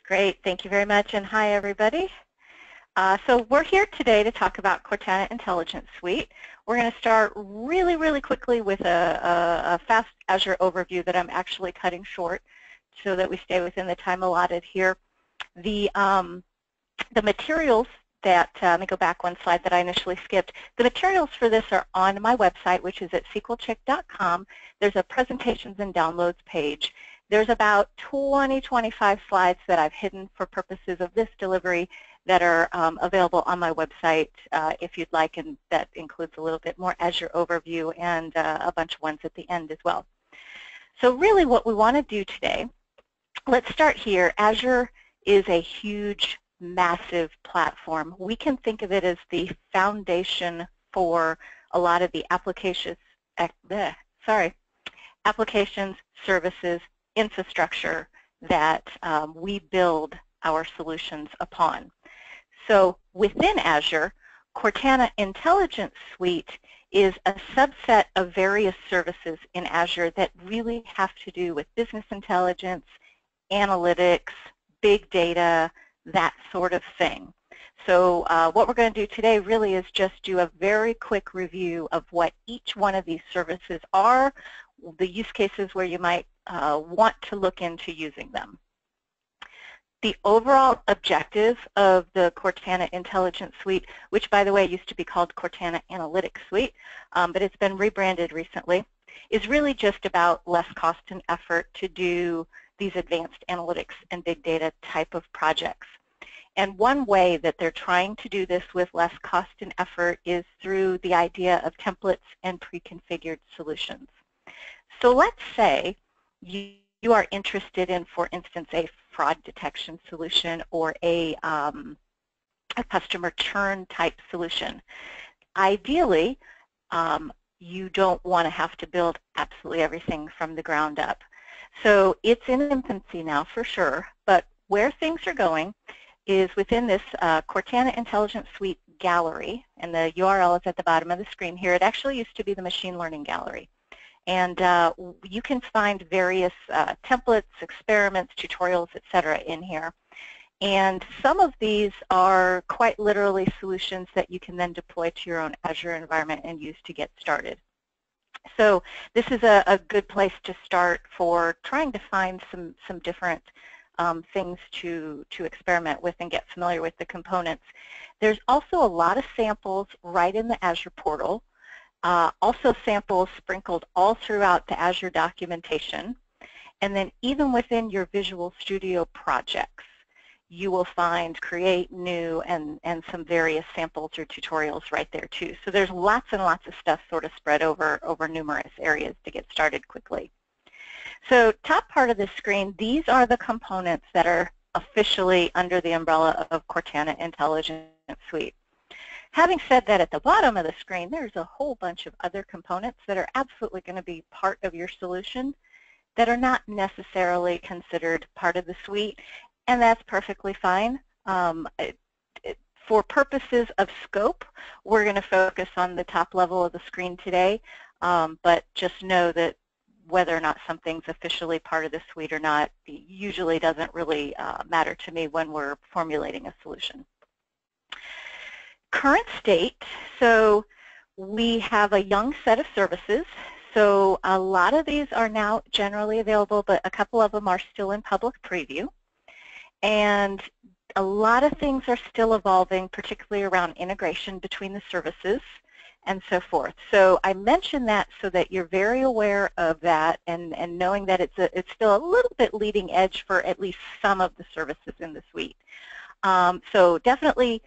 Great, thank you very much, and hi everybody. So we're here today to talk about Cortana Intelligence Suite. We're going to start really quickly with a fast Azure overview that I'm actually cutting short so that we stay within the time allotted here. The materials that, let me go back one slide that I initially skipped. The materials for this are on my website, which is at sqlchick.com. There's a presentations and downloads page. There's about 25 slides that I've hidden for purposes of this delivery that are available on my website if you'd like, and that includes a little bit more Azure overview and a bunch of ones at the end as well. So really what we want to do today, let's start here. Azure is a huge, massive platform. We can think of it as the foundation for a lot of the applications, services, infrastructure that we build our solutions upon. So within Azure, Cortana Intelligence Suite is a subset of various services in Azure that really have to do with business intelligence, analytics, big data, that sort of thing. So what we're going to do today really is just do a very quick review of what each one of these services are, the use cases where you might want to look into using them. The overall objective of the Cortana Intelligence Suite, which by the way used to be called Cortana Analytics Suite, but it's been rebranded recently, is really just about less cost and effort to do these advanced analytics and big data type of projects. And one way that they're trying to do this with less cost and effort is through the idea of templates and pre-configured solutions. So let's say you are interested in, for instance, a fraud detection solution or a customer churn type solution. Ideally, you don't want to have to build absolutely everything from the ground up. So it's in infancy now for sure, but where things are going is within this Cortana Intelligence Suite gallery, and the URL is at the bottom of the screen here. It actually used to be the machine learning gallery. And you can find various templates, experiments, tutorials, etc. in here. And some of these are quite literally solutions that you can then deploy to your own Azure environment and use to get started. So this is a good place to start for trying to find some different things to experiment with and get familiar with the components. There's also a lot of samples right in the Azure portal. Also samples sprinkled all throughout the Azure documentation. And then even within your Visual Studio projects, you will find create, new, and some various samples or tutorials right there too. So there's lots and lots of stuff sort of spread over numerous areas to get started quickly. So top part of the screen, these are the components that are officially under the umbrella of Cortana Intelligence Suite. Having said that, at the bottom of the screen, there's a whole bunch of other components that are absolutely going to be part of your solution that are not necessarily considered part of the suite, and that's perfectly fine. For purposes of scope, we're going to focus on the top level of the screen today, but just know that whether or not something's officially part of the suite or not usually doesn't really matter to me when we're formulating a solution. Current state, so we have a young set of services. So a lot of these are now generally available, but a couple of them are still in public preview. And a lot of things are still evolving, particularly around integration between the services and so forth. So I mention that so that you're very aware of that and knowing that it's still a little bit leading edge for at least some of the services in the suite. So definitely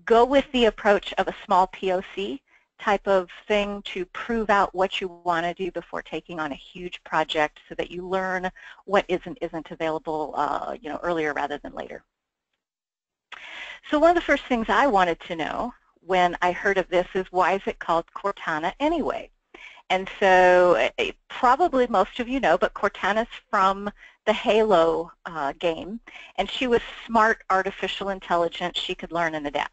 go with the approach of a small POC type of thing to prove out what you want to do before taking on a huge project so that you learn what isn't available earlier rather than later. So one of the first things I wanted to know when I heard of this is, why is it called Cortana anyway? And so probably most of you know, but Cortana's from the Halo game, and she was smart, artificial intelligence. She could learn and adapt.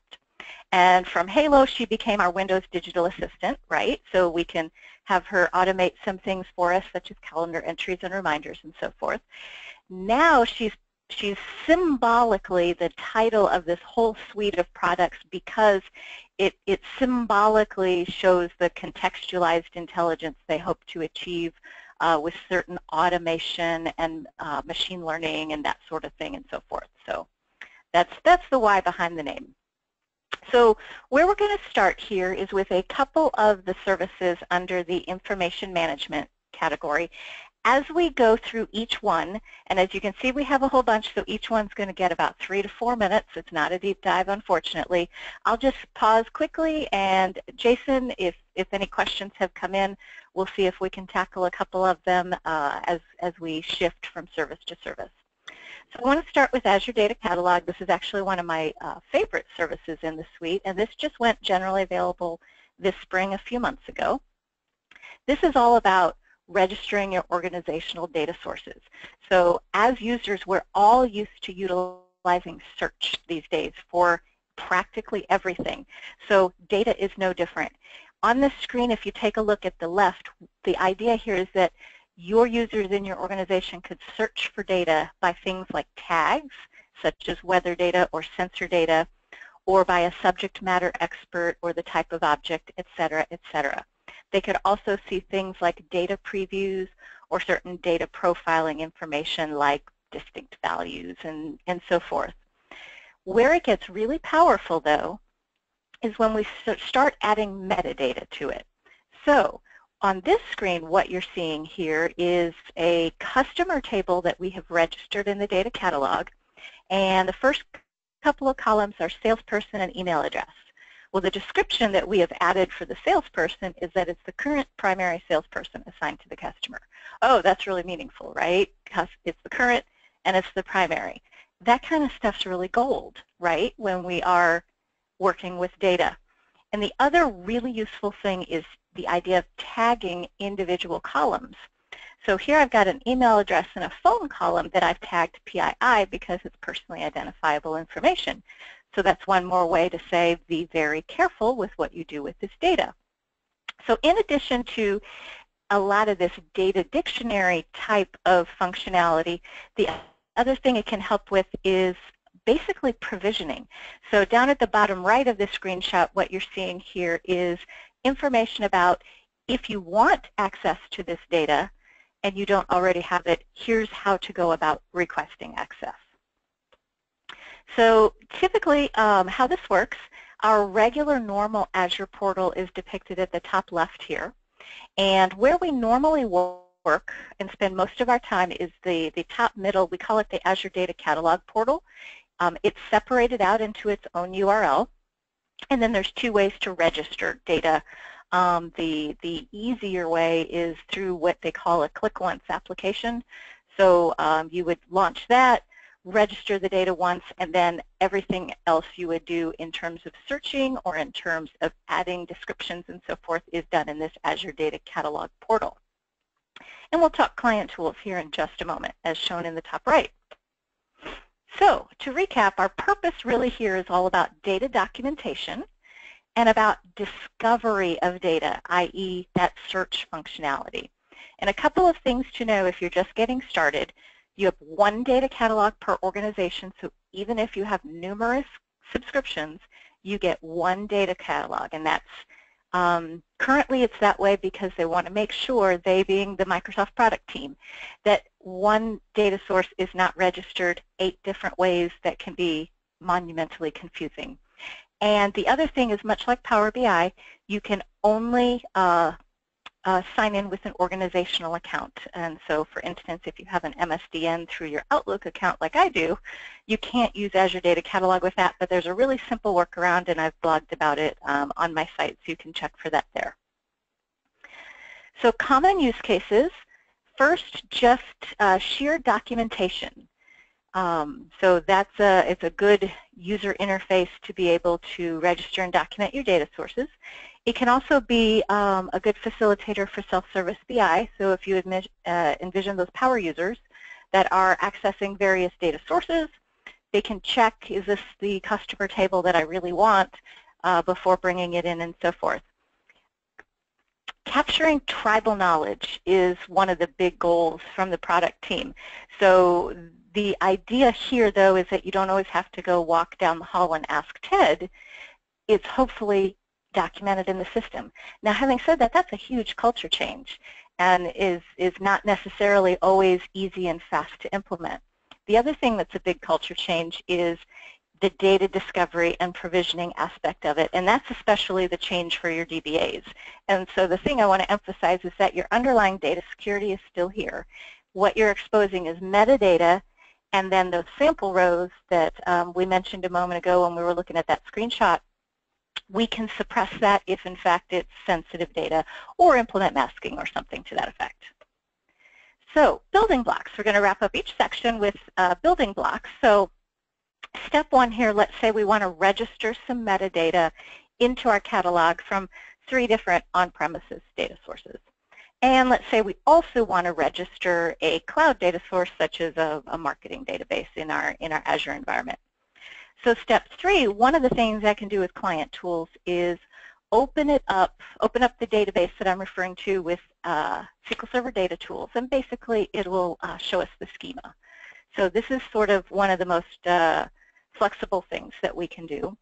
And from Halo, she became our Windows digital assistant, right? So we can have her automate some things for us, such as calendar entries and reminders and so forth. Now she's she's symbolically the title of this whole suite of products because it symbolically shows the contextualized intelligence they hope to achieve with certain automation and machine learning and that sort of thing and so forth. So that's the why behind the name. So where we're going to start here is with a couple of the services under the information management category. As we go through each one, and as you can see we have a whole bunch, so each one's going to get about 3 to 4 minutes. It's not a deep dive, unfortunately. I'll just pause quickly, and Jason, if any questions have come in, we'll see if we can tackle a couple of them as we shift from service to service. So I want to start with Azure Data Catalog. This is actually one of my favorite services in the suite, and this just went generally available this spring a few months ago. This is all about registering your organizational data sources. So as users, we're all used to utilizing search these days for practically everything. So data is no different. On this screen, if you take a look at the left, the idea here is that your users in your organization could search for data by things like tags, such as weather data or sensor data, or by a subject matter expert or the type of object, et cetera, et cetera. They could also see things like data previews or certain data profiling information like distinct values and so forth. Where it gets really powerful, though, is when we start adding metadata to it. So on this screen, what you're seeing here is a customer table that we have registered in the data catalog, and the first couple of columns are salesperson and email address. Well, the description that we have added for the salesperson is that it's the current primary salesperson assigned to the customer. Oh, that's really meaningful, right? Because it's the current and it's the primary. That kind of stuff's really gold, right, when we are working with data. And the other really useful thing is the idea of tagging individual columns. So here I've got an email address and a phone column that I've tagged PII because it's personally identifiable information. So that's one more way to say be very careful with what you do with this data. So in addition to a lot of this data dictionary type of functionality, the other thing it can help with is basically provisioning. So down at the bottom right of this screenshot, what you're seeing here is information about if you want access to this data and you don't already have it, here's how to go about requesting access. So typically how this works, our regular normal Azure portal is depicted at the top left here. And where we normally work and spend most of our time is the top middle. We call it the Azure Data Catalog portal. It's separated out into its own URL. And then there's two ways to register data. The easier way is through what they call a click once application. So you would launch that, register the data once, and then everything else you would do in terms of searching or in terms of adding descriptions and so forth is done in this Azure Data Catalog portal. And we'll talk client tools here in just a moment, as shown in the top right. So to recap, our purpose really here is all about data documentation and about discovery of data, i.e. that search functionality. And a couple of things to know if you're just getting started. You have one data catalog per organization, so even if you have numerous subscriptions, you get one data catalog, and that's currently it's that way because they want to make sure, they being the Microsoft product team, that one data source is not registered 8 different ways that can be monumentally confusing. And the other thing is, much like Power BI, you can only sign in with an organizational account. And so, for instance, if you have an MSDN through your Outlook account like I do, you can't use Azure Data Catalog with that, but there's a really simple workaround, and I've blogged about it on my site, so you can check for that there. So common use cases, first, just sheer documentation. So it's a good user interface to be able to register and document your data sources. It can also be a good facilitator for self-service BI. So if you envision those power users that are accessing various data sources, they can check, is this the customer table that I really want, before bringing it in and so forth. capturing tribal knowledge is one of the big goals from the product team. So the idea here, though, is that you don't always have to go walk down the hall and ask Ted. It's hopefully documented in the system. Now, having said that, that's a huge culture change and is not necessarily always easy and fast to implement. The other thing that's a big culture change is the data discovery and provisioning aspect of it, and that's especially the change for your DBAs. And so the thing I want to emphasize is that your underlying data security is still here. What you're exposing is metadata, and then those sample rows that we mentioned a moment ago when we were looking at that screenshot, we can suppress that if in fact it's sensitive data, or implement masking or something to that effect. So building blocks. We're going to wrap up each section with building blocks. So step one here, let's say we want to register some metadata into our catalog from 3 different on-premises data sources. And let's say we also want to register a cloud data source such as a marketing database in our Azure environment. So step 3, one of the things I can do with client tools is open up the database that I'm referring to with SQL Server data tools, and basically it will show us the schema. So this is sort of one of the most flexible things that we can do.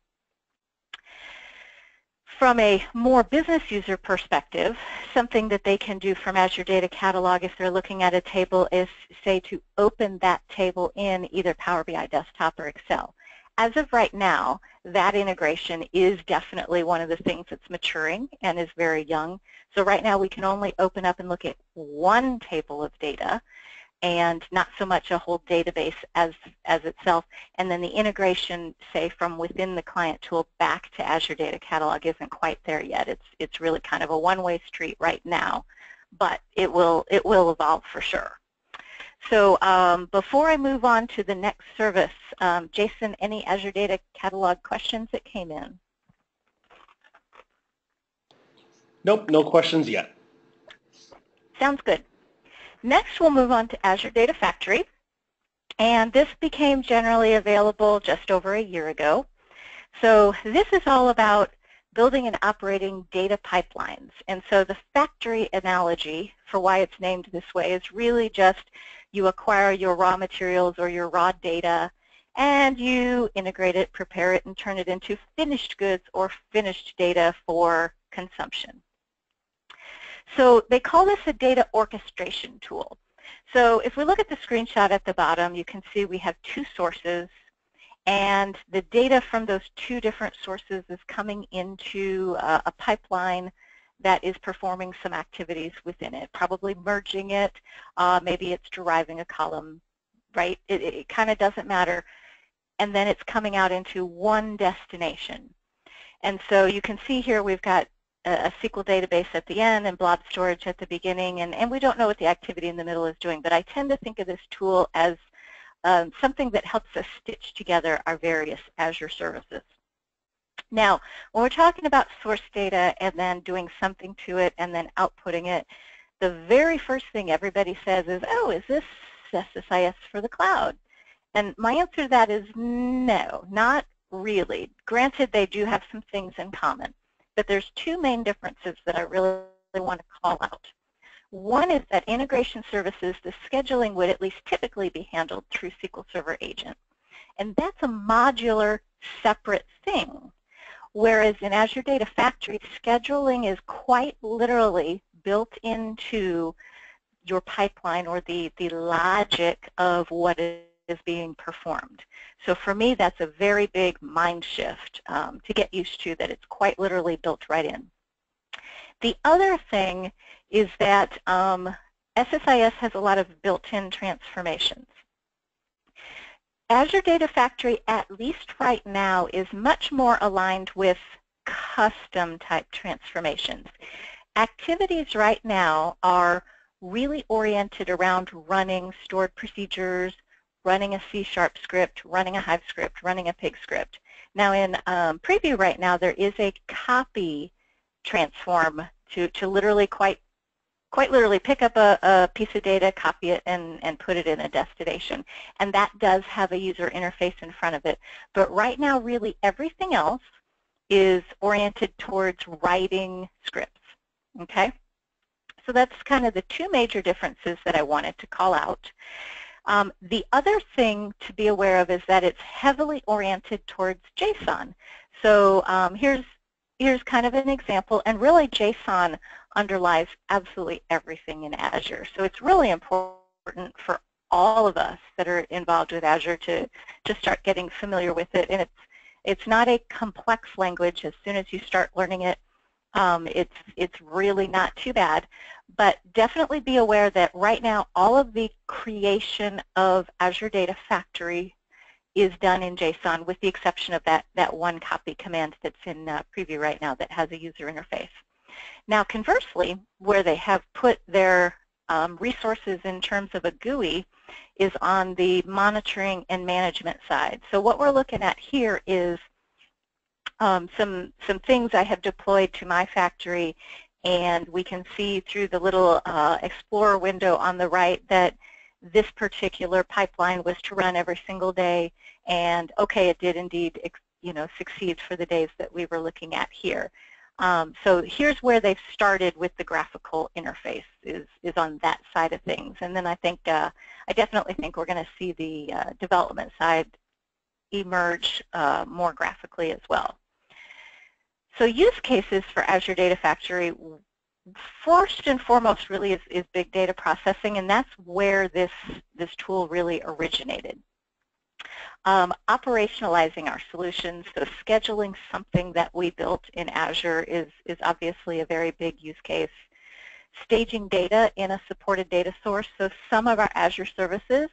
From a more business user perspective, something that they can do from Azure Data Catalog if they're looking at a table is, say, to open that table in either Power BI Desktop or Excel. As of right now, that integration is definitely one of the things that's maturing and is very young. So right now we can only open up and look at one table of data and not so much a whole database as itself. And then the integration, say, from within the client tool back to Azure Data Catalog isn't quite there yet. It's really kind of a one-way street right now, but it will evolve for sure. So before I move on to the next service, Jason, any Azure Data Catalog questions that came in? Nope, no questions yet. Sounds good. Next, we'll move on to Azure Data Factory, and this became generally available just over a year ago. So this is all about building and operating data pipelines, and so the factory analogy for why it's named this way is really just you acquire your raw materials or your raw data, and you integrate it, prepare it, and turn it into finished goods or finished data for consumption. So they call this a data orchestration tool. So if we look at the screenshot at the bottom, you can see we have 2 sources, and the data from those 2 different sources is coming into a pipeline that is performing some activities within it, probably merging it, maybe it's deriving a column, right? It kind of doesn't matter. And then it's coming out into one destination. And so you can see here we've got a SQL database at the end and blob storage at the beginning, and we don't know what the activity in the middle is doing, but I tend to think of this tool as something that helps us stitch together our various Azure services. Now, when we're talking about source data and then doing something to it and then outputting it, the very first thing everybody says is, oh, is this SSIS for the cloud? And my answer to that is no, not really. Granted, they do have some things in common, but there's 2 main differences that I really want to call out. One is that integration services, the scheduling would at least typically be handled through SQL Server Agent. And that's a modular, separate thing. Whereas in Azure Data Factory, scheduling is quite literally built into your pipeline or the logic of what is being performed. So for me, that's a very big mind shift to get used to, that it's quite literally built right in. The other thing is that SSIS has a lot of built-in transformations. Azure Data Factory, at least right now, is much more aligned with custom type transformations. Activities right now are really oriented around running stored procedures, running a C# script, running a Hive script, running a Pig script. Now in preview right now, there is a copy transform to literally quite literally pick up a piece of data, copy it, and put it in a destination. And that does have a user interface in front of it. But right now, really everything else is oriented towards writing scripts, okay? So that's kind of the two major differences that I wanted to call out. The other thing to be aware of is that it's heavily oriented towards JSON. So here's kind of an example, and really JSON underlies absolutely everything in Azure. So it's really important for all of us that are involved with Azure to start getting familiar with it. And it's not a complex language. As soon as you start learning it, it's really not too bad. But definitely be aware that right now all of the creation of Azure Data Factory is done in JSON, with the exception of that one copy command that's in preview right now that has a user interface. Now conversely, where they have put their resources in terms of a GUI is on the monitoring and management side. So what we're looking at here is some things I have deployed to my factory, and we can see through the little Explorer window on the right that this particular pipeline was to run every single day, and okay, it did indeed, succeed for the days that we were looking at here. So here's where they've started with the graphical interface, is on that side of things. And then I definitely think we're going to see the development side emerge more graphically as well. So use cases for Azure Data Factory, first and foremost really is big data processing, and that's where this tool really originated. Operationalizing our solutions, so scheduling something that we built in Azure is obviously a very big use case. Staging data in a supported data source, so some of our Azure services,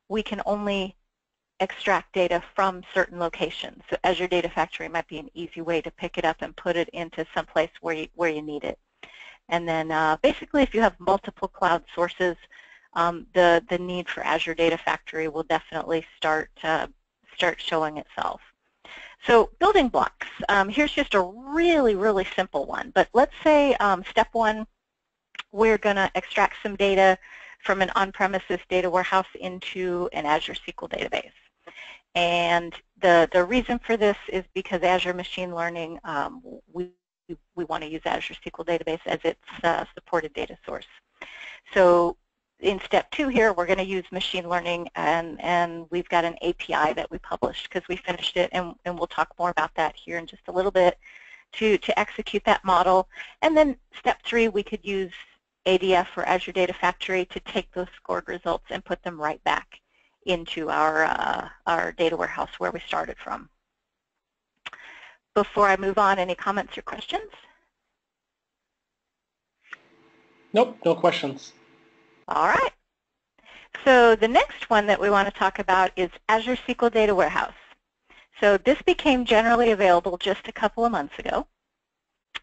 we can only extract data from certain locations. So Azure Data Factory might be an easy way to pick it up and put it into some place where you need it. And then basically if you have multiple cloud sources, the need for Azure Data Factory will definitely start showing itself. So building blocks. Here's just a really, really simple one. But let's say step one, we're going to extract some data from an on-premises data warehouse into an Azure SQL database. And the reason for this is because Azure Machine Learning, we want to use Azure SQL database as its supported data source. So in step two here, we're going to use machine learning, and we've got an API that we published because we finished it, and we'll talk more about that here in just a little bit to execute that model. And then step three, we could use ADF or Azure Data Factory to take those scored results and put them right back into our data warehouse where we started from. Before I move on, any comments or questions? Nope, no questions. All right. So the next one that we want to talk about is Azure SQL Data Warehouse. So this became generally available just a couple of months ago.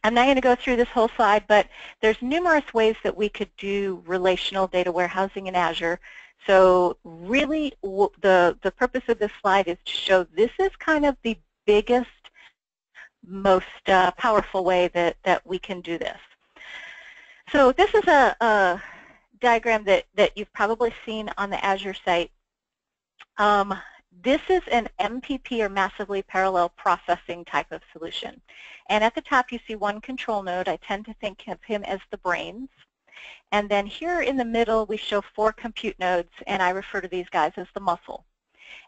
I'm not going to go through this whole slide, but there's numerous ways that we could do relational data warehousing in Azure. So really the purpose of this slide is to show this is kind of the biggest, most powerful way that we can do this. So this is a diagram that you've probably seen on the Azure site. This is an MPP, or massively parallel processing type of solution. And at the top you see one control node. I tend to think of him as the brains. And then here in the middle we show 4 compute nodes, and I refer to these guys as the muscle.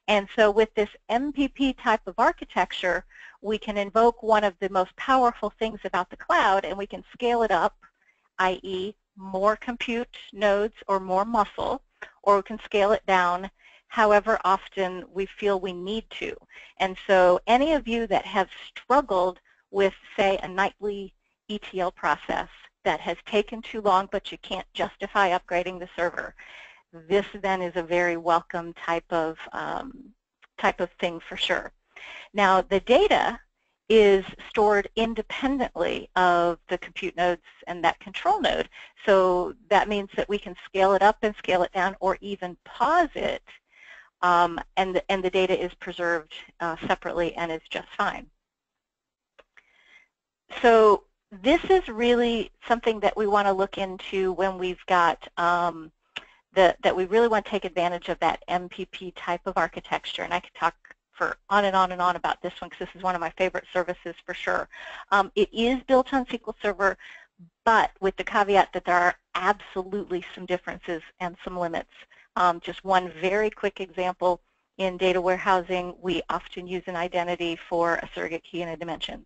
And so with this MPP type of architecture, we can invoke one of the most powerful things about the cloud, and we can scale it up, i.e. more compute nodes or more muscle, or we can scale it down however often we feel we need to. And so any of you that have struggled with, say, a nightly ETL process that has taken too long but you can't justify upgrading the server, this then is a very welcome type of thing for sure. Now the data is stored independently of the compute nodes and that control node. So that means that we can scale it up and scale it down, or even pause it, and the data is preserved separately and is just fine. So this is really something that we want to look into when we've got that we really want to take advantage of that MPP type of architecture. And I could talk for on and on and on about this one because this is one of my favorite services for sure. It is built on SQL Server, but with the caveat that there are absolutely some differences and some limits. Just one very quick example, in data warehousing, we often use an identity for a surrogate key and a dimensions.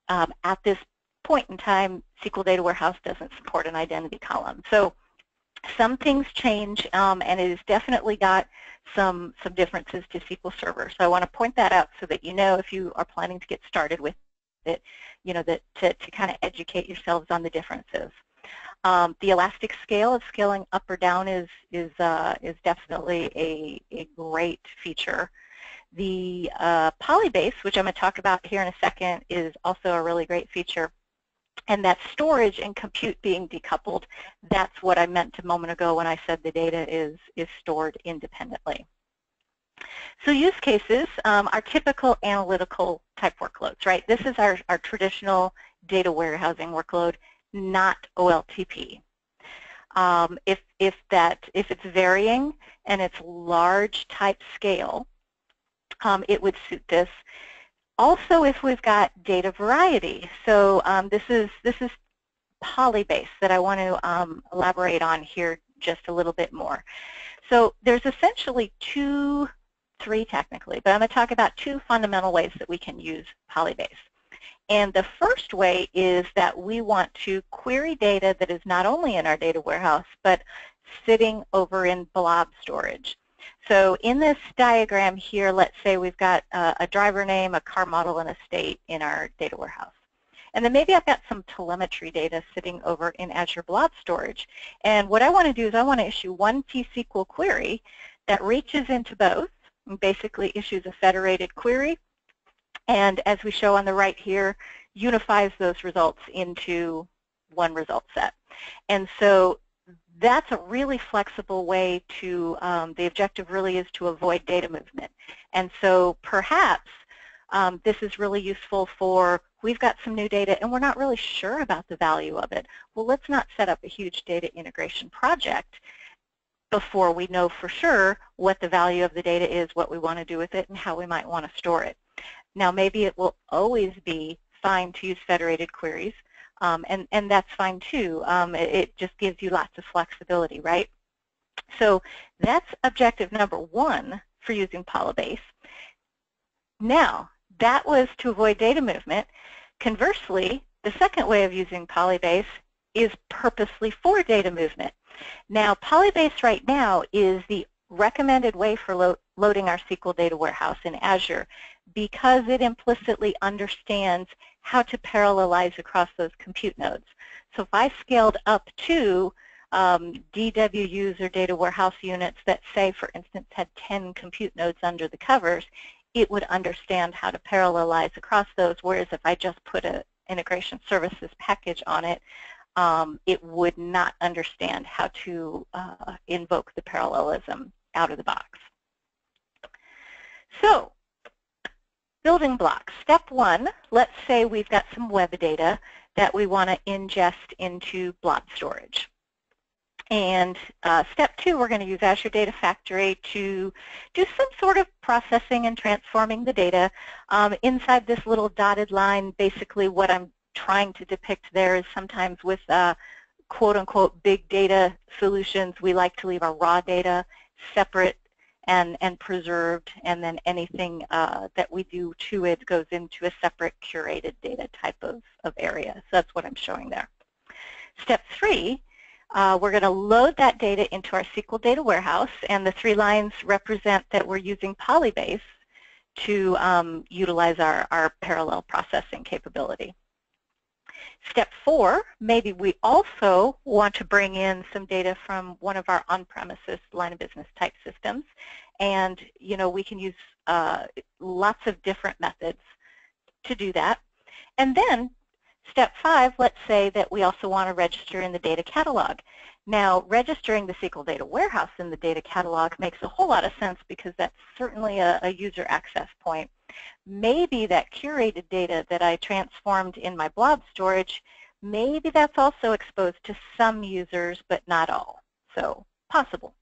At this point in time, SQL Data Warehouse doesn't support an identity column. So some things change, and it has definitely got some differences to SQL Server. So I want to point that out so that you know, if you are planning to get started with it, you know, that to kind of educate yourselves on the differences. The elastic scale of scaling up or down is definitely a great feature. The polybase, which I'm going to talk about here in a second, is also a really great feature. And that storage and compute being decoupled, that's what I meant a moment ago when I said the data is stored independently. So use cases are typical analytical type workloads, right? This is our traditional data warehousing workload, not OLTP. If it's varying and it's large type scale, it would suit this. Also, if we've got data variety, so this is polybase that I want to elaborate on here just a little bit more. So there's essentially three technically, but I'm going to talk about two fundamental ways that we can use polybase. And the first way is that we want to query data that is not only in our data warehouse, but sitting over in blob storage. So in this diagram here, let's say we've got a driver name, a car model, and a state in our data warehouse. And then maybe I've got some telemetry data sitting over in Azure Blob Storage. And what I want to do is I want to issue one T-SQL query that reaches into both and basically issues a federated query. And as we show on the right here, unifies those results into one result set. And so that's a really flexible way to, the objective really is to avoid data movement. And so perhaps this is really useful for, we've got some new data and we're not really sure about the value of it. Well, let's not set up a huge data integration project before we know for sure what the value of the data is, what we want to do with it, and how we might want to store it. Now, maybe it will always be fine to use federated queries, and that's fine too. It just gives you lots of flexibility, right? So that's objective number one for using polybase. Now, that was to avoid data movement. Conversely, the second way of using polybase is purposely for data movement. Now, polybase right now is the recommended way for loading our SQL data warehouse in Azure because it implicitly understands how to parallelize across those compute nodes. So if I scaled up to DWUs or data warehouse units that say, for instance, had 10 compute nodes under the covers, it would understand how to parallelize across those, whereas if I just put an integration services package on it, it would not understand how to invoke the parallelism out of the box. So, building blocks. Step one, let's say we've got some web data that we want to ingest into blob storage. And step two, we're going to use Azure Data Factory to do some sort of processing and transforming the data. Inside this little dotted line, basically what I'm trying to depict there is sometimes with quote-unquote big data solutions, we like to leave our raw data separate and preserved, and then anything that we do to it goes into a separate curated data type of area. So that's what I'm showing there. Step three, we're going to load that data into our SQL data warehouse, and the 3 lines represent that we're using polybase to utilize our parallel processing capability. Step 4, maybe we also want to bring in some data from one of our on-premises line of business type systems, and we can use lots of different methods to do that. And then step 5, let's say that we also want to register in the data catalog. Now, registering the SQL data warehouse in the data catalog makes a whole lot of sense because that's certainly a user access point. Maybe that curated data that I transformed in my blob storage, maybe that's also exposed to some users, but not all. So, possible.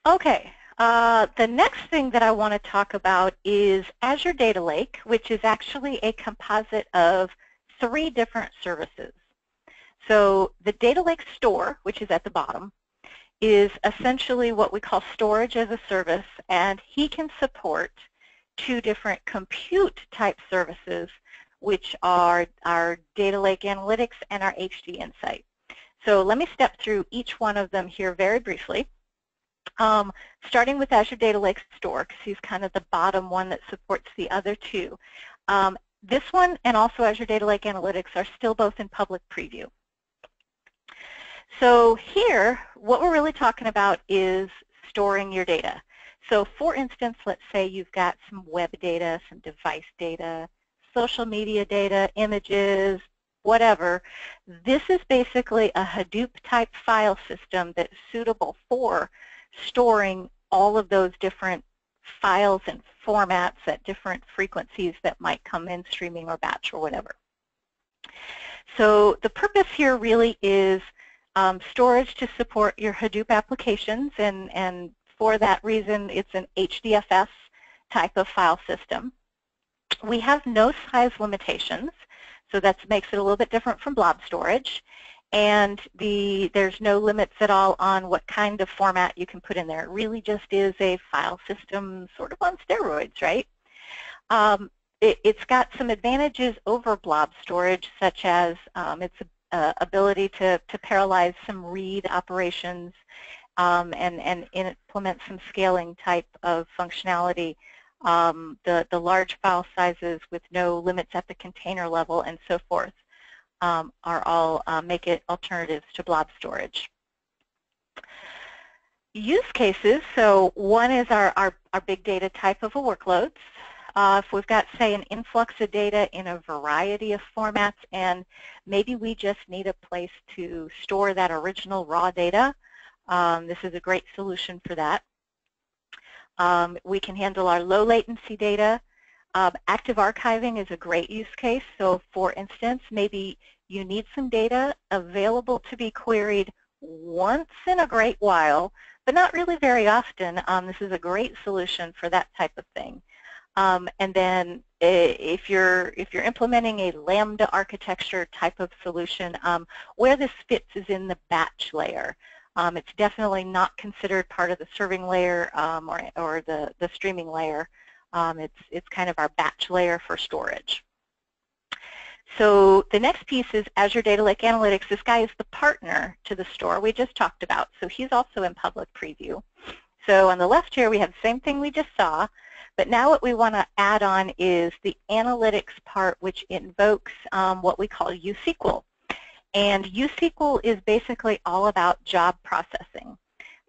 Okay, the next thing that I want to talk about is Azure Data Lake, which is actually a composite of 3 different services. So the data lake store, which is at the bottom, is essentially what we call storage as a service, and he can support 2 different compute type services, which are our data lake analytics and our HDInsight. So let me step through each one of them here very briefly. Starting with Azure Data Lake Store, because he's kind of the bottom one that supports the other 2. This one and also Azure Data Lake Analytics are still both in public preview. So here, what we're really talking about is storing your data. So for instance, let's say you've got some web data, some device data, social media data, images, whatever. This is basically a Hadoop type file system that's suitable for storing all of those different files and formats at different frequencies that might come in streaming or batch or whatever. So the purpose here really is storage to support your Hadoop applications, and for that reason it's an HDFS type of file system. We have no size limitations, so that makes it a little bit different from blob storage, and there's no limits at all on what kind of format you can put in there. It really just is a file system sort of on steroids, right? It's got some advantages over blob storage, such as its ability to parallelize some read operations and implement some scaling type of functionality. The large file sizes with no limits at the container level and so forth are all make it alternatives to blob storage. Use cases, so one is our big data type of workloads. If we've got, say, an influx of data in a variety of formats and maybe we just need a place to store that original raw data, this is a great solution for that. We can handle our low latency data. Active archiving is a great use case. So for instance, maybe you need some data available to be queried once in a great while, but not really very often. This is a great solution for that type of thing. And then if you're implementing a Lambda architecture type of solution, where this fits is in the batch layer. It's definitely not considered part of the serving layer or the streaming layer. It's kind of our batch layer for storage. So the next piece is Azure Data Lake Analytics. This guy is the partner to the store we just talked about, so he's also in public preview. So on the left here we have the same thing we just saw, but now what we want to add on is the analytics part, which invokes what we call uSQL. And uSQL is basically all about job processing.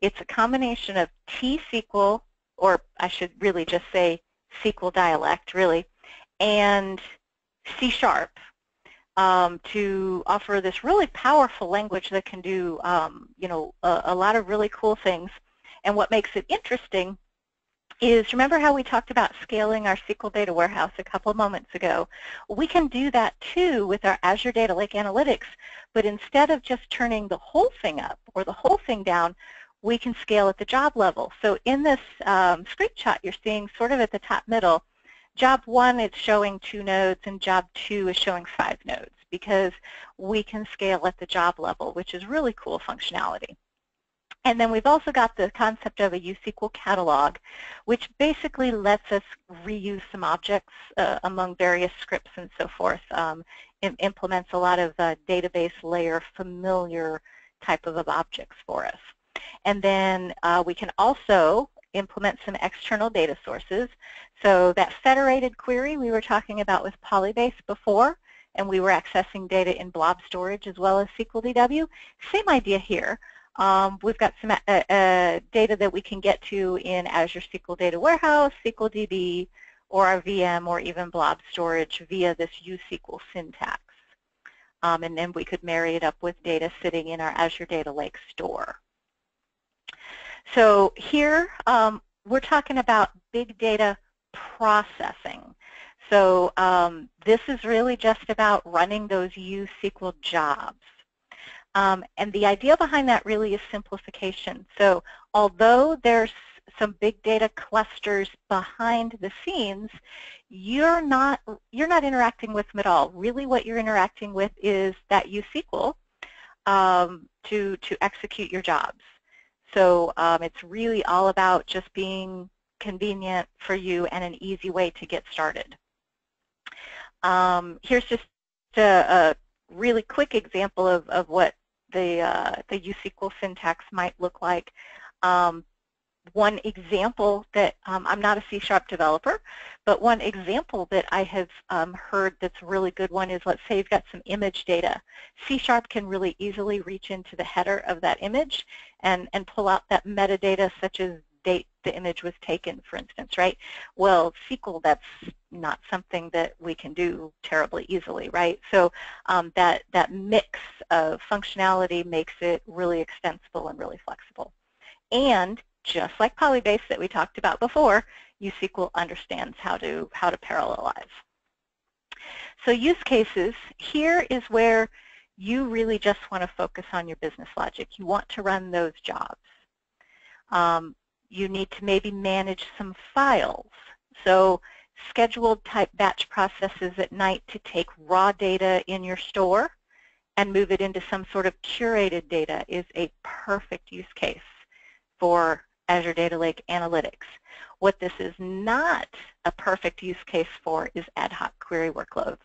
It's a combination of T-SQL, or I should really just say SQL dialect, really, and C# to offer this really powerful language that can do, you know, a lot of really cool things. And what makes it interesting is, remember how we talked about scaling our SQL data warehouse a couple of moments ago? We can do that too with our Azure Data Lake Analytics, but instead of just turning the whole thing up or the whole thing down, we can scale at the job level. So in this screenshot you're seeing sort of at the top middle, job 1 is showing 2 nodes and job 2 is showing 5 nodes because we can scale at the job level, which is really cool functionality. And then we've also got the concept of a uSQL catalog, which basically lets us reuse some objects among various scripts and so forth. It implements a lot of database layer familiar type of objects for us. And then we can also implement some external data sources. So that federated query we were talking about with Polybase before, and we were accessing data in blob storage as well as SQLDW, same idea here. We've got some data that we can get to in Azure SQL Data Warehouse, SQLDB, or our VM, or even blob storage via this uSQL syntax. And then we could marry it up with data sitting in our Azure Data Lake store. So here we're talking about big data processing. So this is really just about running those uSQL jobs. And the idea behind that really is simplification. So although there's some big data clusters behind the scenes, you're not interacting with them at all. Really what you're interacting with is that USQL to execute your jobs. So it's really all about just being convenient for you and an easy way to get started. Here's just a really quick example of what the USQL syntax might look like. One example that, I'm not a C# developer, but one example that I have heard that's a really good one is, let's say you've got some image data. C# can really easily reach into the header of that image and pull out that metadata, such as date the image was taken, for instance, right? Well, SQL, that's not something that we can do terribly easily, right? So that mix of functionality makes it really extensible and really flexible. And just like Polybase that we talked about before, USQL understands how to parallelize. So use cases, here is where you really just want to focus on your business logic. You want to run those jobs. You need to maybe manage some files. So scheduled type batch processes at night to take raw data in your store and move it into some sort of curated data is a perfect use case for Azure Data Lake Analytics. What this is not a perfect use case for is ad hoc query workloads.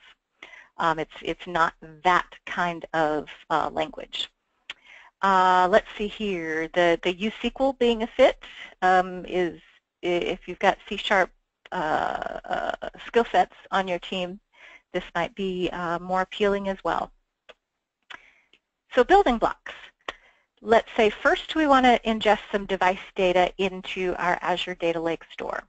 It's not that kind of language. Let's see here. The USQL being a fit is, if you've got C# skill sets on your team, this might be more appealing as well. So building blocks. Let's say first we want to ingest some device data into our Azure Data Lake store.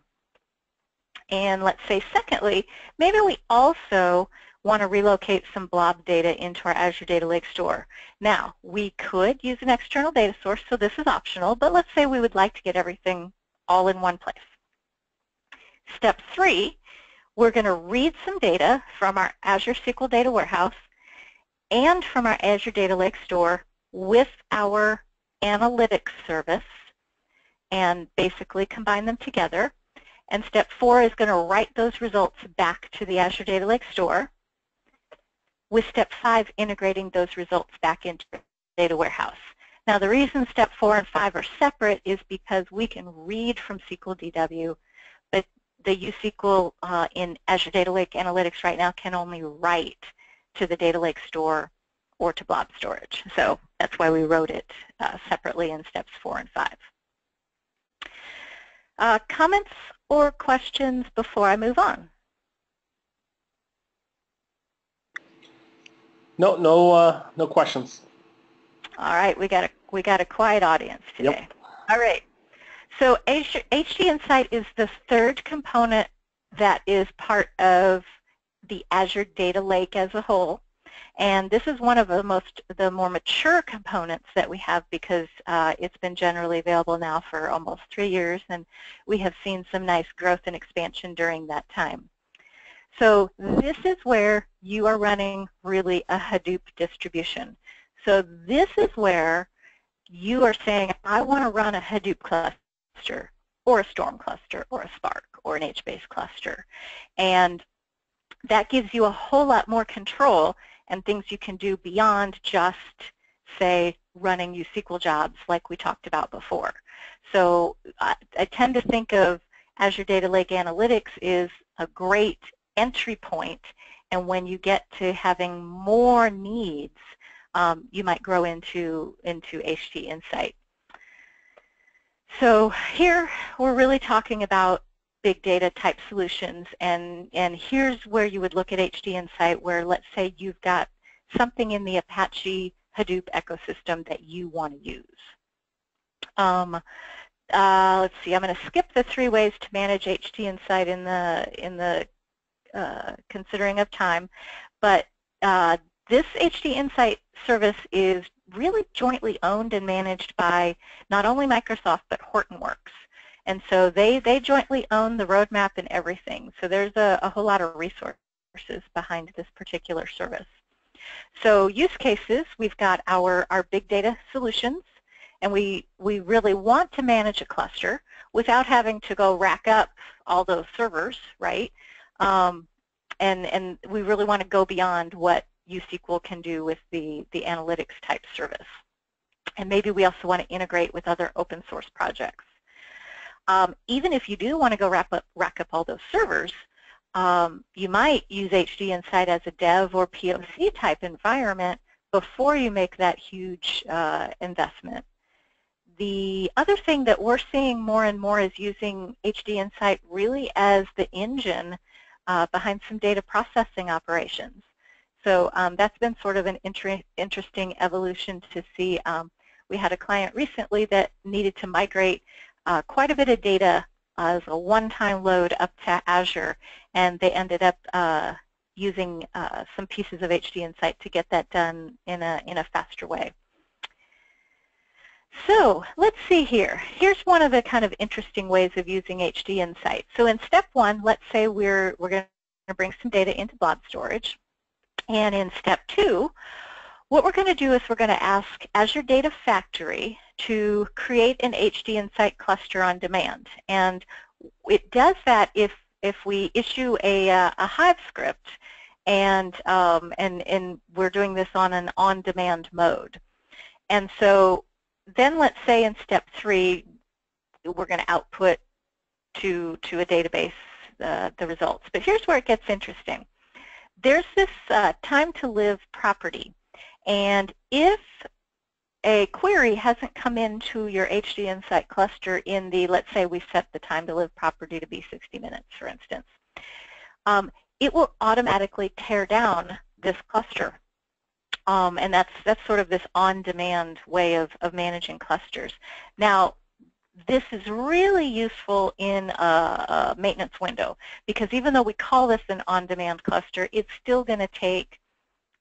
And let's say secondly, maybe we also want to relocate some blob data into our Azure Data Lake store. Now, we could use an external data source, so this is optional, but let's say we would like to get everything all in one place. Step 3, we're going to read some data from our Azure SQL Data Warehouse and from our Azure Data Lake store with our analytics service and basically combine them together. And step 4 is going to write those results back to the Azure Data Lake store, with step 5 integrating those results back into the data warehouse. Now the reason step 4 and 5 are separate is because we can read from SQL DW, but the USQL in Azure Data Lake Analytics right now can only write to the Data Lake store or to blob storage. So that's why we wrote it separately in steps 4 and 5. Comments or questions before I move on? No questions. All right, we got a quiet audience today. Yep. All right. So Azure HDInsight is the third component that is part of the Azure Data Lake as a whole. And this is one of the more mature components that we have because it's been generally available now for almost 3 years, and we have seen some nice growth and expansion during that time. So this is where you are running really a Hadoop distribution. So this is where you are saying, I want to run a Hadoop cluster or a Storm cluster or a Spark or an HBase cluster. And that gives you a whole lot more control and things you can do beyond just, say, running USQL jobs like we talked about before. So I tend to think of Azure Data Lake Analytics is a great entry point, and when you get to having more needs, you might grow into HDInsight. So here we're really talking about big data type solutions, and here's where you would look at HDInsight, where let's say you've got something in the Apache Hadoop ecosystem that you want to use. Let's see, I'm going to skip the 3 ways to manage HDInsight in the considering of time, but this HDInsight service is really jointly owned and managed by not only Microsoft but Hortonworks. And so they jointly own the roadmap and everything. So there's a whole lot of resources behind this particular service. So use cases, we've got our big data solutions, And we really want to manage a cluster without having to go rack up all those servers, right? And we really want to go beyond what USQL can do with the analytics type service. And maybe we also want to integrate with other open source projects. Even if you do want to go rack up all those servers, you might use HDInsight as a dev or POC type environment before you make that huge investment. The other thing that we're seeing more and more is using HDInsight really as the engine behind some data processing operations. So that's been sort of an interesting evolution to see. We had a client recently that needed to migrate quite a bit of data as a one-time load up to Azure, and they ended up using some pieces of HDInsight to get that done in a faster way. So let's see here. Here's one of the kind of interesting ways of using HDInsight. So in step one, let's say we're going to bring some data into blob storage. And in step two, what we're going to do is we're going to ask Azure Data Factory to create an HDInsight cluster on demand. And it does that if we issue a Hive script and we're doing this on an on-demand mode. And so then let's say in step three, we're going to output to a database the results. But here's where it gets interesting. There's this time to live property. And if a query hasn't come into your HDInsight cluster in the, let's say we set the time to live property to be 60 minutes, for instance, it will automatically tear down this cluster. And that's sort of this on-demand way of managing clusters. Now, this is really useful in a maintenance window, because even though we call this an on-demand cluster, it's still going to take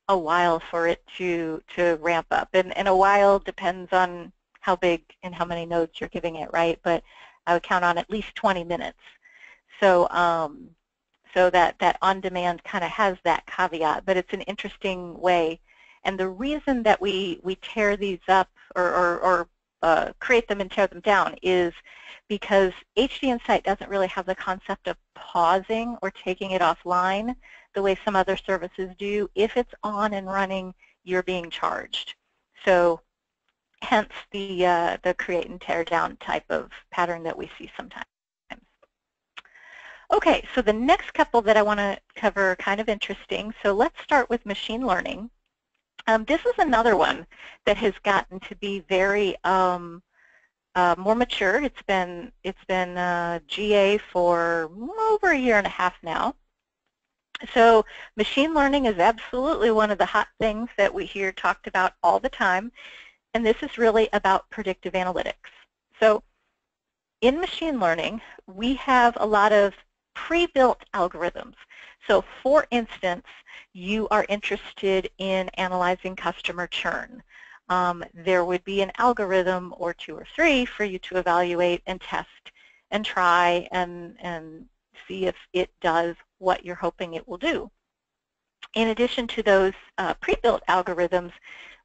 a while for it to ramp up. And a while depends on how big and how many nodes you're giving it, right? But I would count on at least 20 minutes. So so that on-demand kind of has that caveat, but it's an interesting way. And the reason that we tear these up or create them and tear them down is because HDInsight doesn't really have the concept of pausing or taking it offline the way some other services do. If it's on and running, you're being charged. So hence the create and tear down type of pattern that we see sometimes. Okay, so the next couple that I want to cover are kind of interesting. So let's start with machine learning. This is another one that has gotten to be very more mature. It's been GA for over a year and a half now. So machine learning is absolutely one of the hot things that we hear talked about all the time, and this is really about predictive analytics. So in machine learning, we have a lot of pre-built algorithms. So for instance, you are interested in analyzing customer churn. There would be an algorithm or two or three for you to evaluate and test and try and see if it does what you're hoping it will do. In addition to those pre-built algorithms,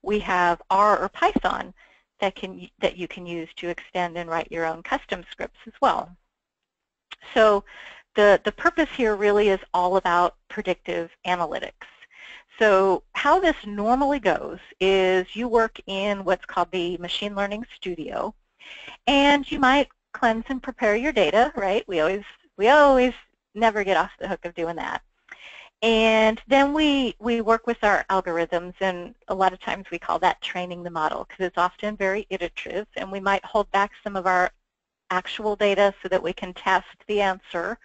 we have R or Python that you can use to extend and write your own custom scripts as well. So the purpose here really is all about predictive analytics. So how this normally goes is you work in what's called the Machine Learning Studio, and you might cleanse and prepare your data, right? We always never get off the hook of doing that. And then we work with our algorithms, and a lot of times we call that training the model, because it's often very iterative, and we might hold back some of our actual data so that we can test the answer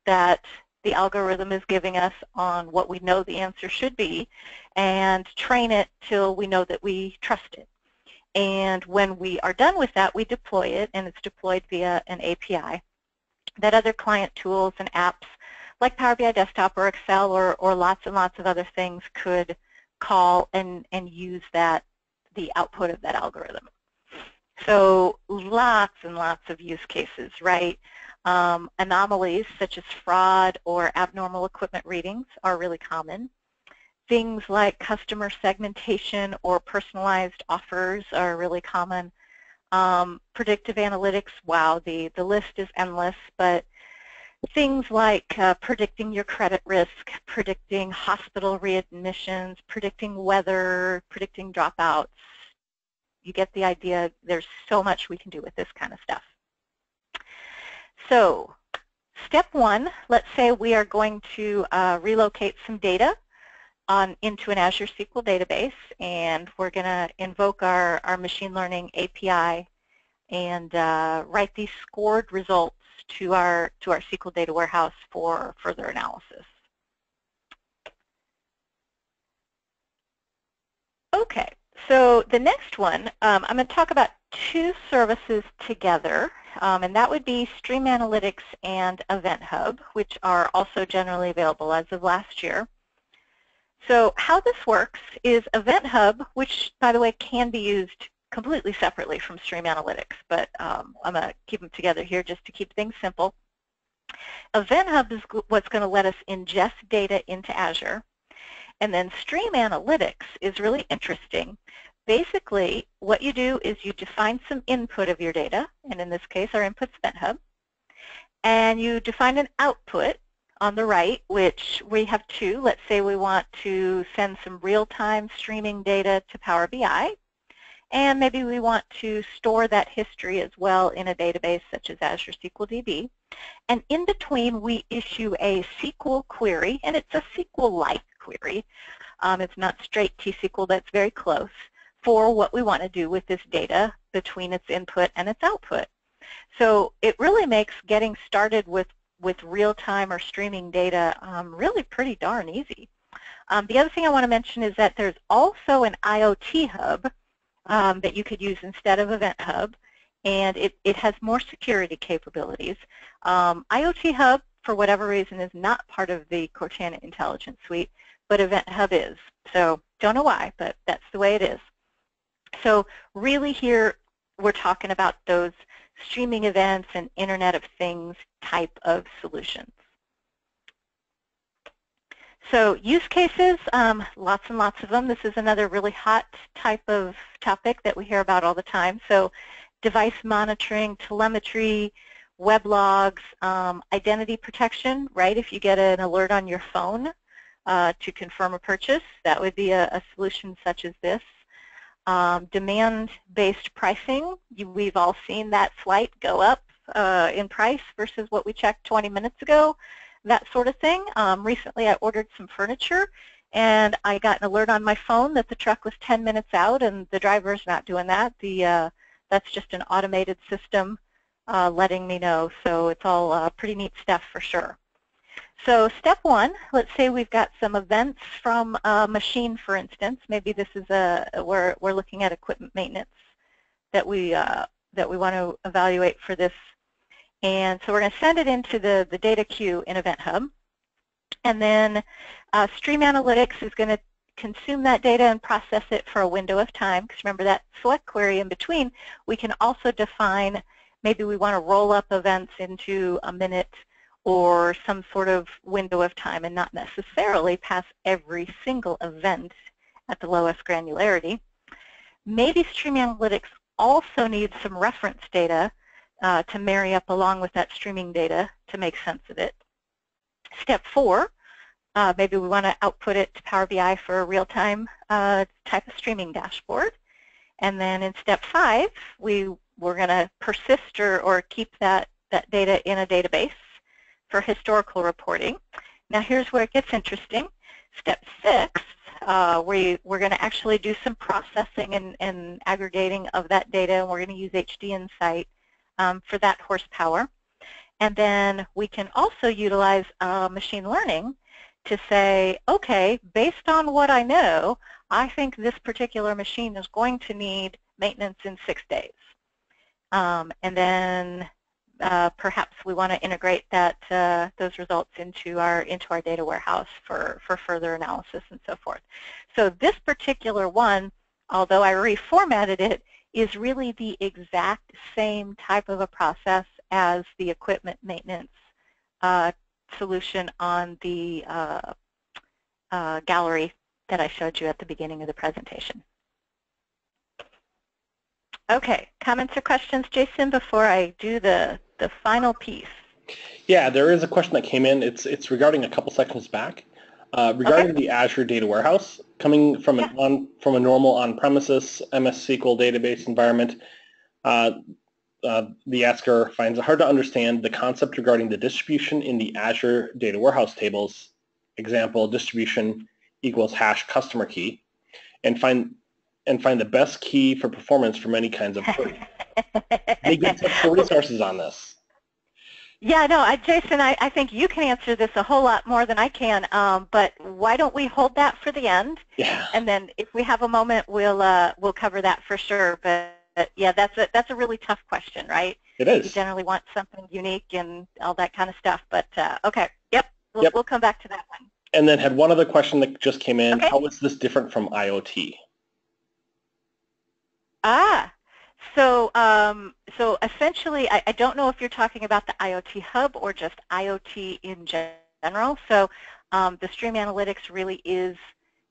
that the algorithm is giving us on what we know the answer should be, and train it till we know that we trust it. And when we are done with that, we deploy it, and it's deployed via an API that other client tools and apps like Power BI Desktop or Excel or lots and lots of other things could call and use the output of that algorithm. So lots and lots of use cases, right? Anomalies such as fraud or abnormal equipment readings are really common. Things like customer segmentation or personalized offers are really common. Predictive analytics, wow, the list is endless, but things like predicting your credit risk, predicting hospital readmissions, predicting weather, predicting dropouts. You get the idea. There's so much we can do with this kind of stuff. So step one, let's say we are going to relocate some data into an Azure SQL database, and we're going to invoke our machine learning API and write these scored results to our SQL data warehouse for further analysis. Okay, so the next one, I'm going to talk about two services together, and that would be Stream Analytics and Event Hub, which are also generally available as of last year. So how this works is Event Hub, which by the way can be used completely separately from Stream Analytics, but I'm going to keep them together here just to keep things simple. Event Hub is what's going to let us ingest data into Azure, and then Stream Analytics is really interesting. Basically, what you do is you define some input of your data, and in this case our input's Event Hub, and you define an output on the right, which we have two. Let's say we want to send some real-time streaming data to Power BI, and maybe we want to store that history as well in a database such as Azure SQL DB. And in between, we issue a SQL query, and it's a SQL-like query. It's not straight T-SQL, that's very close, for what we want to do with this data between its input and its output. So it really makes getting started with real-time or streaming data really pretty darn easy. The other thing I want to mention is that there's also an IoT hub that you could use instead of Event Hub, and it has more security capabilities. IoT Hub, for whatever reason, is not part of the Cortana Intelligence Suite, but Event Hub is. So don't know why, but that's the way it is. So really here we're talking about those streaming events and Internet of Things type of solutions. So use cases, lots and lots of them. This is another really hot type of topic that we hear about all the time. So device monitoring, telemetry, web logs, identity protection, right? If you get an alert on your phone to confirm a purchase, that would be a solution such as this. Demand-based pricing, we've all seen that flight go up in price versus what we checked 20 minutes ago. That sort of thing. Recently I ordered some furniture and I got an alert on my phone that the truck was 10 minutes out and the driver's not doing that. That's just an automated system letting me know. So it's all pretty neat stuff for sure. So step one, let's say we've got some events from a machine, for instance. Maybe this is we're looking at equipment maintenance that we want to evaluate for this. And so we're going to send it into the data queue in Event Hub. And then Stream Analytics is going to consume that data and process it for a window of time. Because remember that select query in between, we can also define, maybe we want to roll up events into a minute or some sort of window of time and not necessarily pass every single event at the lowest granularity. Maybe Stream Analytics also needs some reference data to marry up along with that streaming data to make sense of it. Step four, maybe we want to output it to Power BI for a real-time type of streaming dashboard. And then in step five, we're going to persist or keep that data in a database for historical reporting. Now here's where it gets interesting. Step six, we're going to actually do some processing and aggregating of that data, and we're going to use HDInsight for that horsepower. And then we can also utilize machine learning to say, okay, based on what I know, I think this particular machine is going to need maintenance in 6 days. And then perhaps we want to integrate those results into our data warehouse for further analysis and so forth. So this particular one, although I reformatted it, is really the exact same type of a process as the equipment maintenance solution on the gallery that I showed you at the beginning of the presentation. Okay, comments or questions, Jason, before I do the final piece? Yeah, there is a question that came in. It's regarding a couple sections back, Okay. regarding the Azure Data Warehouse coming from Yeah. from a normal on-premises MS SQL database environment. The asker finds it hard to understand the concept regarding the distribution in the Azure Data Warehouse tables. Example, distribution equals hash customer key, and find the best key for performance for many kinds of queries. They give tips for resources on this. Yeah, no, Jason, I think you can answer this a whole lot more than I can, but why don't we hold that for the end? Yeah. And then if we have a moment, we'll cover that for sure. But yeah, that's a really tough question, right? It is. You generally want something unique and all that kind of stuff. But okay, yep, Yep. We'll come back to that one. And then had one other question that just came in. Okay. How is this different from IoT? So essentially, I don't know if you're talking about the IoT Hub or just IoT in general. So the Stream Analytics really is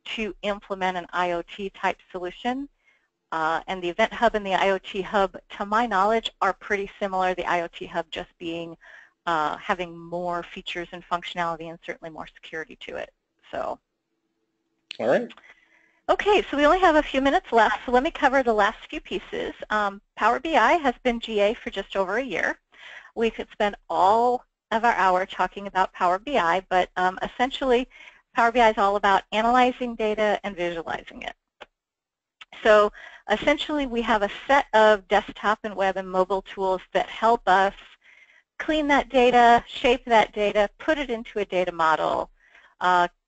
to implement an IoT type solution. And the Event Hub and the IoT Hub, to my knowledge, are pretty similar. The IoT Hub just being having more features and functionality and certainly more security to it. So. All right. Okay, so we only have a few minutes left, so let me cover the last few pieces. Power BI has been GA for just over a year. We could spend all of our hour talking about Power BI, but essentially Power BI is all about analyzing data and visualizing it. So essentially we have a set of desktop and web and mobile tools that help us clean that data, shape that data, put it into a data model,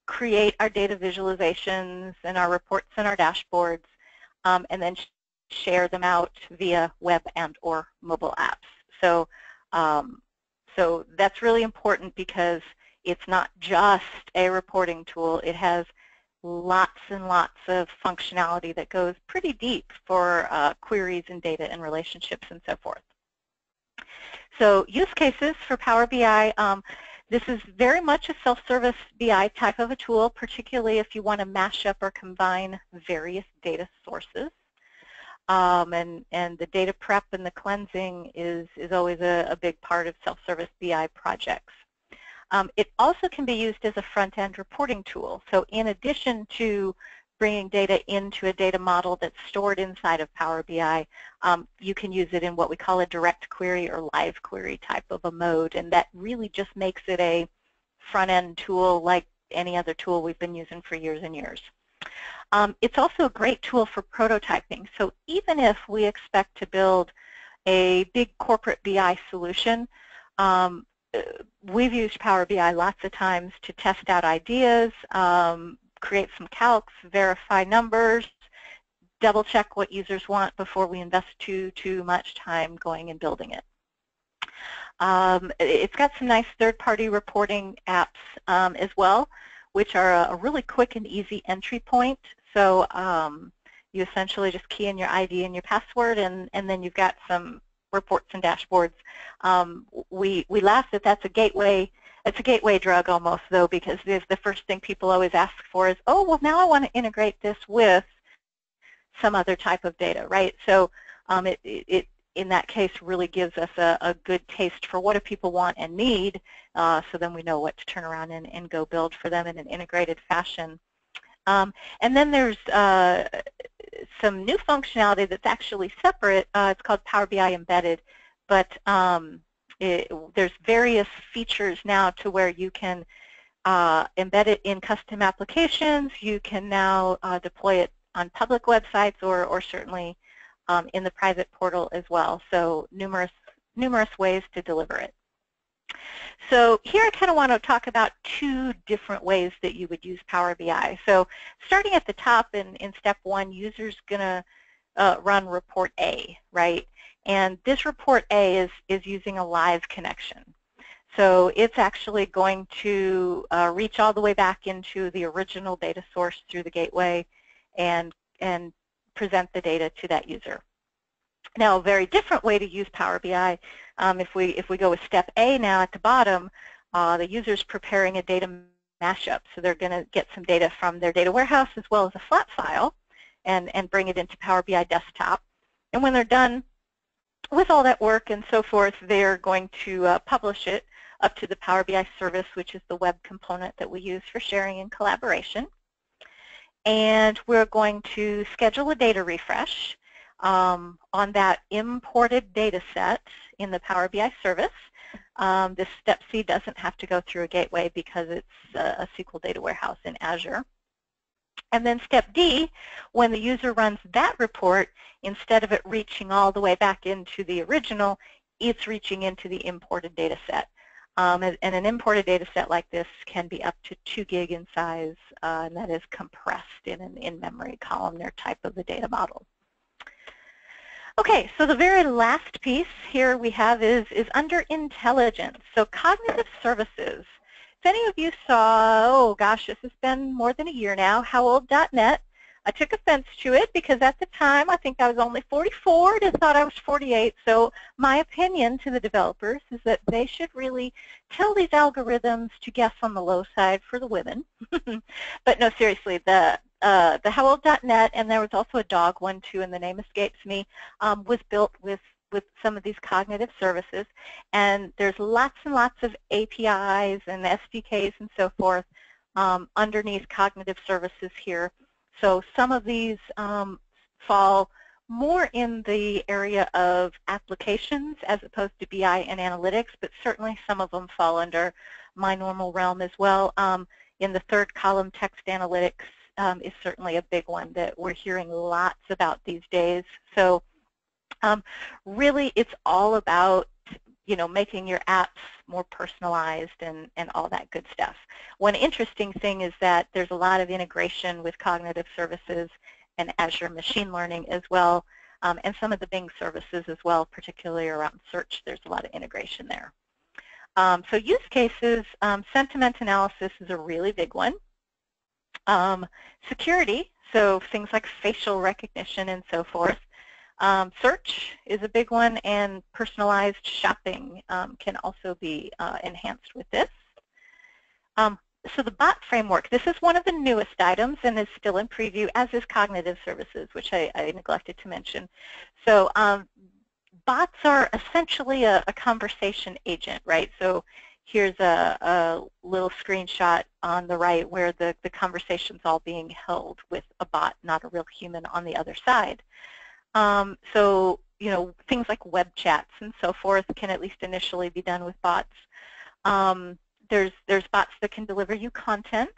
create our data visualizations and our reports and our dashboards, and then share them out via web and or mobile apps. So, so that's really important because it's not just a reporting tool. It has lots and lots of functionality that goes pretty deep for queries and data and relationships and so forth. So use cases for Power BI. This is very much a self-service BI type of a tool, particularly if you want to mash up or combine various data sources. And the data prep and the cleansing is always a big part of self-service BI projects. It also can be used as a front-end reporting tool. So in addition to bringing data into a data model that's stored inside of Power BI, you can use it in what we call a direct query or live query type of a mode, and that really just makes it a front-end tool like any other tool we've been using for years and years. It's also a great tool for prototyping. So even if we expect to build a big corporate BI solution, we've used Power BI lots of times to test out ideas, create some calcs, verify numbers, double check what users want before we invest too much time going and building it. It's got some nice third-party reporting apps as well, which are a really quick and easy entry point. So you essentially just key in your ID and your password, and then you've got some reports and dashboards. We laugh that that's a gateway. It's a gateway drug almost, though, because the first thing people always ask for is, oh, well, now I want to integrate this with some other type of data, right? So it in that case really gives us a good taste for what do people want and need, so then we know what to turn around and go build for them in an integrated fashion. And then there's some new functionality that's actually separate. It's called Power BI Embedded, but there's various features now to where you can embed it in custom applications. You can now deploy it on public websites or certainly in the private portal as well. So numerous ways to deliver it. So here I kind of want to talk about two different ways that you would use Power BI. So starting at the top in step one, user's going to run report A, right? And this report A is using a live connection. So it's actually going to reach all the way back into the original data source through the gateway and present the data to that user. Now, a very different way to use Power BI, if we go with step A now at the bottom, the user's preparing a data mashup. So they're going to get some data from their data warehouse as well as a flat file and bring it into Power BI Desktop. And when they're done with all that work and so forth, they're going to publish it up to the Power BI service, which is the web component that we use for sharing and collaboration. And we're going to schedule a data refresh on that imported data set in the Power BI service. This step C doesn't have to go through a gateway because it's a SQL data warehouse in Azure. And then step D, when the user runs that report, instead of it reaching all the way back into the original, it's reaching into the imported data set. And an imported data set like this can be up to 2 gig in size, and that is compressed in an in-memory columnar type of the data model. Okay, so the very last piece here we have is under intelligence. So cognitive services. If any of you saw, oh gosh, this has been more than a year now, HowOld.net, I took offense to it because at the time I think I was only 44 and thought I was 48. So my opinion to the developers is that they should really tell these algorithms to guess on the low side for the women. But no, seriously, the HowOld.net, and there was also a dog one too, and the name escapes me, was built with some of these cognitive services. And there's lots and lots of APIs and SDKs and so forth underneath cognitive services here. So some of these fall more in the area of applications as opposed to BI and analytics, but certainly some of them fall under my normal realm as well. In the third column, text analytics is certainly a big one that we're hearing lots about these days. So really it's all about making your apps more personalized and all that good stuff. One interesting thing is that there's a lot of integration with cognitive services and Azure machine learning as well, and some of the Bing services as well, particularly around search. There's a lot of integration there. So use cases, sentiment analysis is a really big one. Security, so things like facial recognition and so forth. Search is a big one, and personalized shopping can also be enhanced with this. So the bot framework, this is one of the newest items and is still in preview, as is cognitive services, which I neglected to mention. So bots are essentially a conversation agent, right? So here's a little screenshot on the right where the conversation's all being held with a bot, not a real human on the other side. So, things like web chats and so forth can at least initially be done with bots. There's bots that can deliver you content.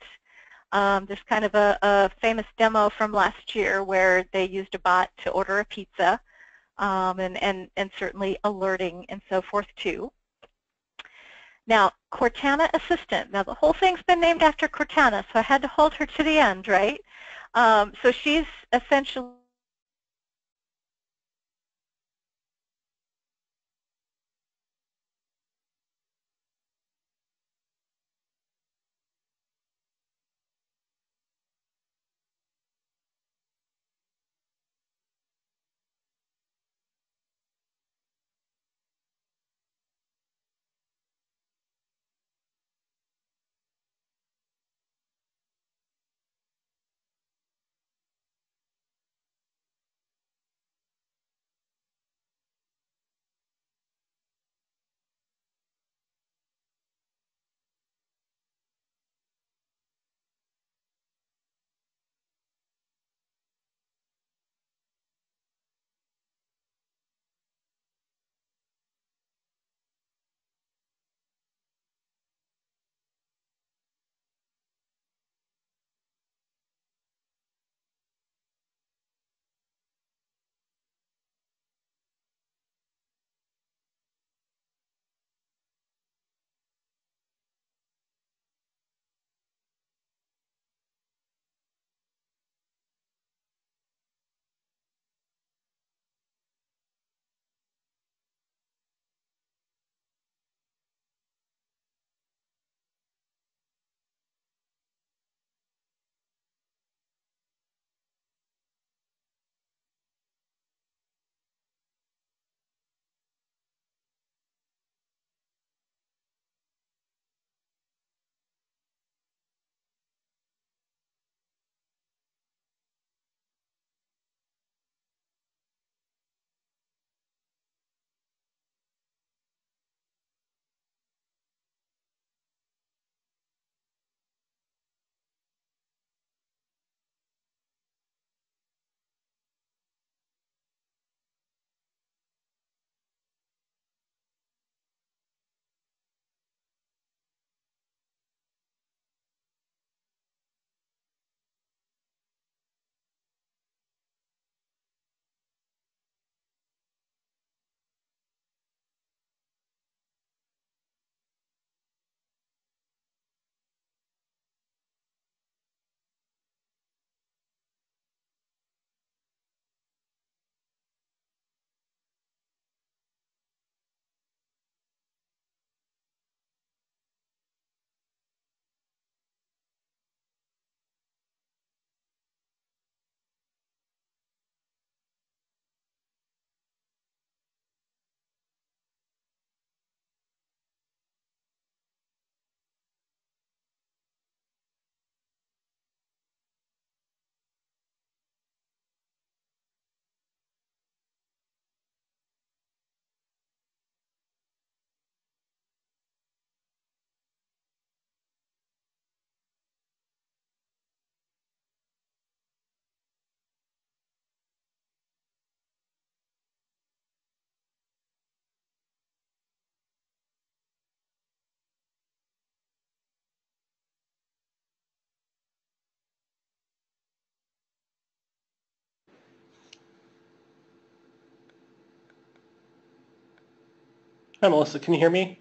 There's kind of a famous demo from last year where they used a bot to order a pizza, and certainly alerting and so forth too. Now, Cortana Assistant. Now, the whole thing's been named after Cortana, so I had to hold her to the end, right? So she's essentially Hi, Melissa. Can you hear me?